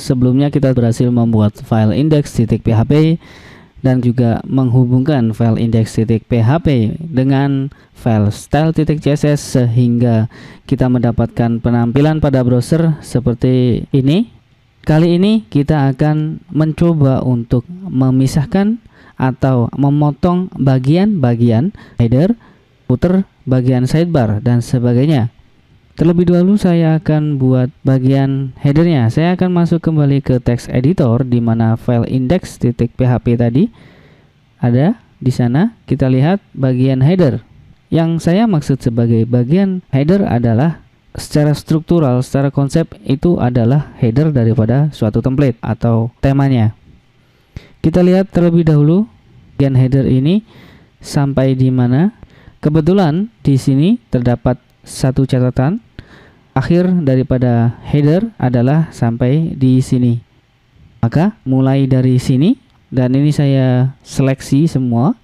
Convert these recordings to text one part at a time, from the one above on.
sebelumnya kita berhasil membuat file index.php dan juga menghubungkan file index.php dengan file style.css sehingga kita mendapatkan penampilan pada browser seperti ini. Kali ini kita akan mencoba untuk memisahkan atau memotong bagian-bagian header, footer, bagian sidebar dan sebagainya. Terlebih dahulu saya akan buat bagian headernya. Saya akan masuk kembali ke text editor di mana file index.php tadi ada di sana. Kita lihat bagian header. Yang saya maksud sebagai bagian header adalah secara struktural, secara konsep itu adalah header daripada suatu template atau temanya. Kita lihat terlebih dahulu bagian header ini sampai di mana. Kebetulan di sini terdapat satu catatan. Akhir daripada header adalah sampai di sini. Maka mulai dari sini, dan ini saya seleksi semua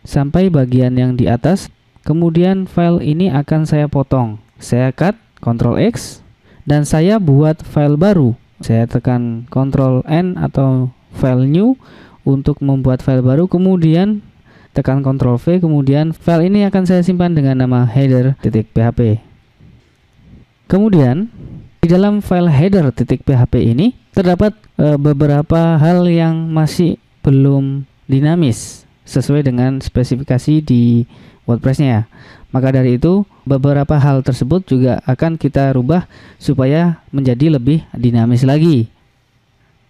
sampai bagian yang di atas. Kemudian file ini akan saya potong. Saya cut, Ctrl X, dan saya buat file baru. Saya tekan Ctrl N atau file new untuk membuat file baru. Kemudian tekan Ctrl V, kemudian file ini akan saya simpan dengan nama header.php. Kemudian di dalam file header.php ini terdapat beberapa hal yang masih belum dinamis sesuai dengan spesifikasi di WordPress-nya. Maka dari itu beberapa hal tersebut juga akan kita rubah supaya menjadi lebih dinamis lagi.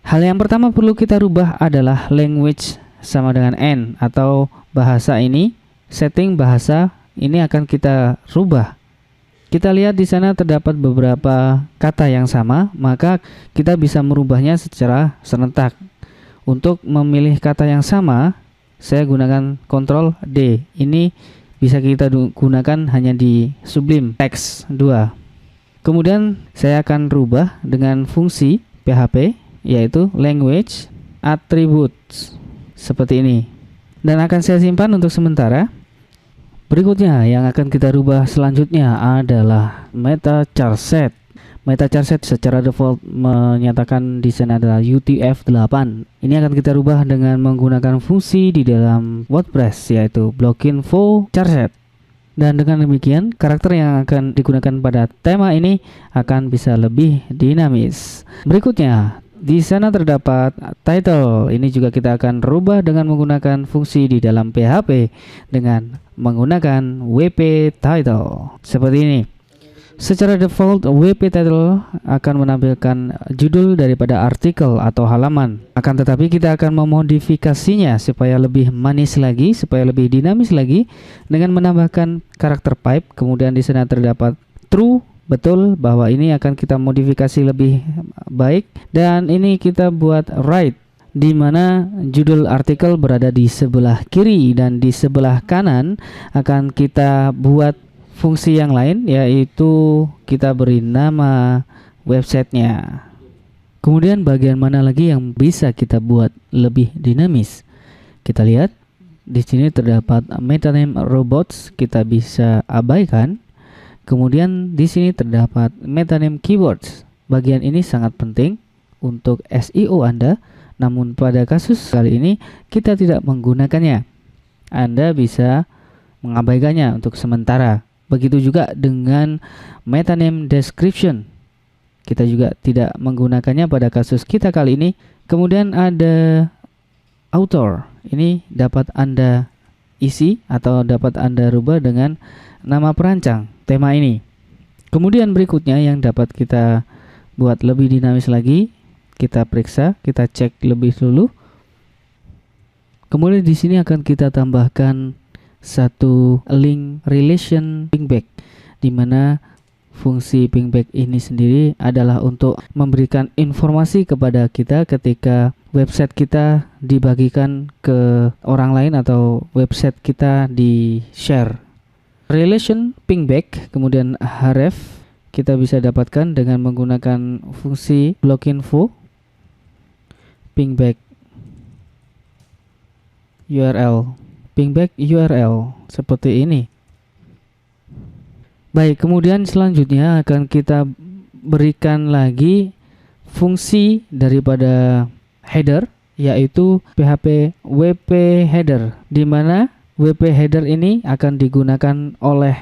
Hal yang pertama perlu kita rubah adalah language sama dengan N atau bahasa ini, setting bahasa ini akan kita rubah. Kita lihat di sana terdapat beberapa kata yang sama, maka kita bisa merubahnya secara serentak. Untuk memilih kata yang sama, saya gunakan Ctrl D. Ini bisa kita gunakan hanya di Sublime Text 2. Kemudian saya akan rubah dengan fungsi PHP, yaitu language attributes seperti ini. Dan akan saya simpan untuk sementara. Berikutnya yang akan kita rubah selanjutnya adalah meta char set. Meta char set secara default menyatakan di sana adalah UTF-8. Ini akan kita rubah dengan menggunakan fungsi di dalam WordPress yaitu blockinfo char set. Dan dengan demikian karakter yang akan digunakan pada tema ini akan bisa lebih dinamis. Berikutnya di sana terdapat title. Ini juga kita akan rubah dengan menggunakan fungsi di dalam PHP dengan menggunakan WP title seperti ini. Secara default WP title akan menampilkan judul daripada artikel atau halaman. Akan tetapi kita akan memodifikasinya supaya lebih manis lagi, supaya lebih dinamis lagi dengan menambahkan karakter pipe. Kemudian di sana terdapat true, betul bahwa ini akan kita modifikasi lebih baik, dan ini kita buat right di mana judul artikel berada di sebelah kiri dan di sebelah kanan akan kita buat fungsi yang lain, yaitu kita beri nama websitenya. Kemudian bagian mana lagi yang bisa kita buat lebih dinamis? Kita lihat di sini terdapat metaname robots, kita bisa abaikan. Kemudian di sini terdapat metaname keywords. Bagian ini sangat penting untuk SEO Anda, namun pada kasus kali ini kita tidak menggunakannya. Anda bisa mengabaikannya untuk sementara. Begitu juga dengan metaname description. Kita juga tidak menggunakannya pada kasus kita kali ini. Kemudian ada author. Ini dapat Anda isi atau dapat Anda rubah dengan nama perancang tema ini. Kemudian berikutnya yang dapat kita buat lebih dinamis lagi, kita periksa, kita cek lebih dulu. Kemudian di sini akan kita tambahkan satu link relation pingback, di mana fungsi pingback ini sendiri adalah untuk memberikan informasi kepada kita ketika website kita dibagikan ke orang lain atau website kita di share. Relation pingback kemudian href kita bisa dapatkan dengan menggunakan fungsi blockinfo pingback URL. Pingback URL seperti ini. Baik, kemudian selanjutnya akan kita berikan lagi fungsi daripada header, yaitu PHP WP header, di mana WP header ini akan digunakan oleh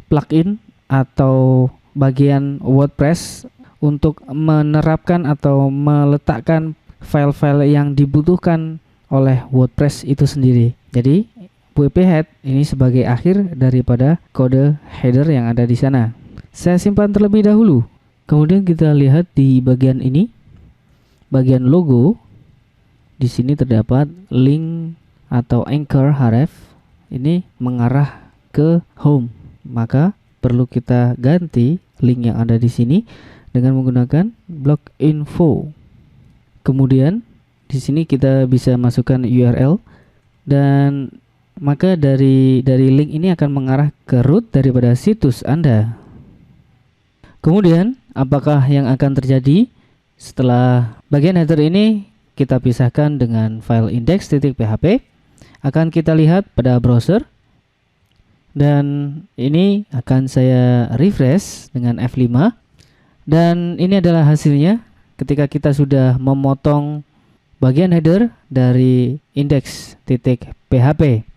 plugin atau bagian WordPress untuk menerapkan atau meletakkan file-file yang dibutuhkan oleh WordPress itu sendiri. Jadi WP head ini sebagai akhir daripada kode header yang ada di sana. Saya simpan terlebih dahulu. Kemudian kita lihat di bagian ini, bagian logo. Di sini terdapat link atau anchor href. Ini mengarah ke home. Maka perlu kita ganti link yang ada di sini dengan menggunakan blog info. Kemudian di sini kita bisa masukkan URL, dan maka dari link ini akan mengarah ke root daripada situs Anda. Kemudian apakah yang akan terjadi setelah bagian header ini kita pisahkan dengan file index.php? Akan kita lihat pada browser, dan ini akan saya refresh dengan F5, dan ini adalah hasilnya ketika kita sudah memotong bagian header dari index.php.